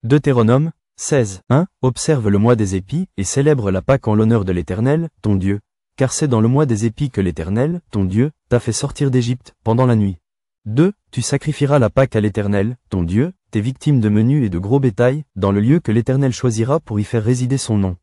Deutéronome 16, 1. Observe le mois des épis et célèbre la Pâque en l'honneur de l'Éternel, ton Dieu, car c'est dans le mois des épis que l'Éternel, ton Dieu, t'a fait sortir d'Égypte, pendant la nuit. 2. Tu sacrifieras la Pâque à l'Éternel, ton Dieu, tes victimes de menu et de gros bétail, dans le lieu que l'Éternel choisira pour y faire résider son nom.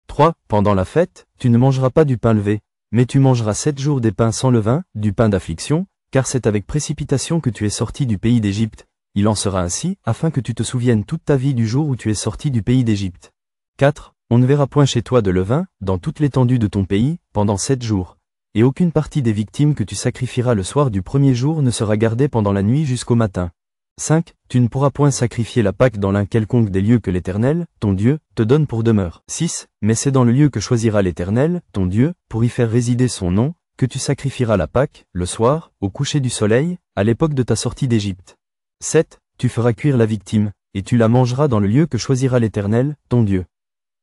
3. Pendant la fête, tu ne mangeras pas du pain levé, mais tu mangeras 7 jours des pains sans levain, du pain d'affliction, car c'est avec précipitation que tu es sorti du pays d'Égypte. Il en sera ainsi, afin que tu te souviennes toute ta vie du jour où tu es sorti du pays d'Égypte. 4. On ne verra point chez toi de levain, dans toute l'étendue de ton pays, pendant 7 jours. Et aucune partie des victimes que tu sacrifieras le soir du premier jour ne sera gardée pendant la nuit jusqu'au matin. 5. Tu ne pourras point sacrifier la Pâque dans l'un quelconque des lieux que l'Éternel, ton Dieu, te donne pour demeure. 6. Mais c'est dans le lieu que choisira l'Éternel, ton Dieu, pour y faire résider son nom, que tu sacrifieras la Pâque, le soir, au coucher du soleil, à l'époque de ta sortie d'Égypte. 7. Tu feras cuire la victime, et tu la mangeras dans le lieu que choisira l'Éternel, ton Dieu.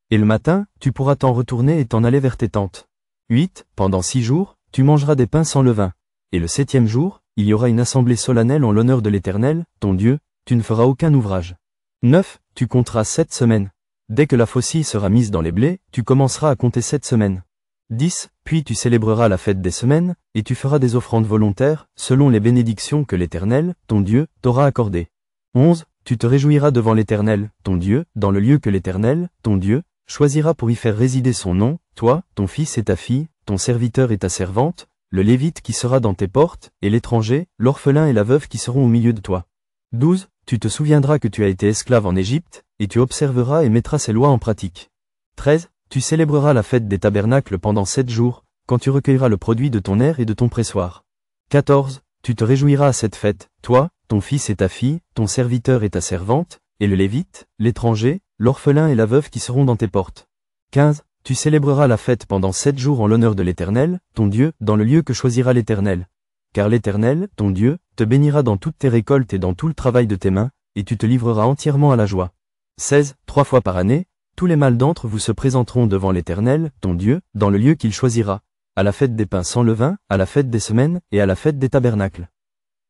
Et le matin, tu pourras t'en retourner et t'en aller vers tes tentes. 8. Pendant 6 jours, tu mangeras des pains sans levain. Et le 7e jour, il y aura une assemblée solennelle en l'honneur de l'Éternel, ton Dieu, tu ne feras aucun ouvrage. 9. Tu compteras 7 semaines. Dès que la faucille sera mise dans les blés, tu commenceras à compter 7 semaines. 10. Puis tu célébreras la fête des semaines, et tu feras des offrandes volontaires, selon les bénédictions que l'Éternel, ton Dieu, t'aura accordées. 11. Tu te réjouiras devant l'Éternel, ton Dieu, dans le lieu que l'Éternel, ton Dieu, choisira pour y faire résider son nom, toi, ton fils et ta fille, ton serviteur et ta servante, le Lévite qui sera dans tes portes, et l'étranger, l'orphelin et la veuve qui seront au milieu de toi. 12. Tu te souviendras que tu as été esclave en Égypte, et tu observeras et mettras ces lois en pratique. 13. Tu célébreras la fête des tabernacles pendant 7 jours, quand tu recueilleras le produit de ton aire et de ton pressoir. 14. Tu te réjouiras à cette fête, toi, ton fils et ta fille, ton serviteur et ta servante, et le Lévite, l'étranger, l'orphelin et la veuve qui seront dans tes portes. 15. Tu célébreras la fête pendant 7 jours en l'honneur de l'Éternel, ton Dieu, dans le lieu que choisira l'Éternel. Car l'Éternel, ton Dieu, te bénira dans toutes tes récoltes et dans tout le travail de tes mains, et tu te livreras entièrement à la joie. 16. 3 fois par année, tous les mâles d'entre vous se présenteront devant l'Éternel, ton Dieu, dans le lieu qu'il choisira, à la fête des pains sans levain, à la fête des semaines, et à la fête des tabernacles.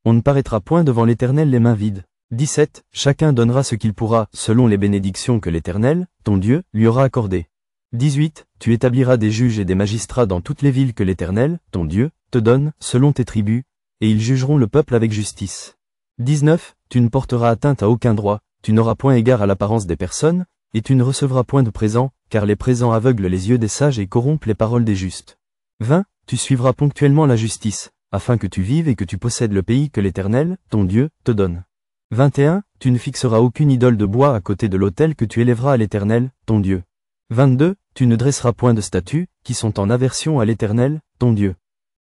On ne paraîtra point devant l'Éternel les mains vides. 17. Chacun donnera ce qu'il pourra, selon les bénédictions que l'Éternel, ton Dieu, lui aura accordées. 18. Tu établiras des juges et des magistrats dans toutes les villes que l'Éternel, ton Dieu, te donne, selon tes tribus, et ils jugeront le peuple avec justice. 19. Tu ne porteras atteinte à aucun droit, tu n'auras point égard à l'apparence des personnes, et tu ne recevras point de présents, car les présents aveuglent les yeux des sages et corrompent les paroles des justes. 20. Tu suivras ponctuellement la justice, afin que tu vives et que tu possèdes le pays que l'Éternel, ton Dieu, te donne. 21. Tu ne fixeras aucune idole de bois à côté de l'autel que tu élèveras à l'Éternel, ton Dieu. 22. Tu ne dresseras point de statues, qui sont en aversion à l'Éternel, ton Dieu.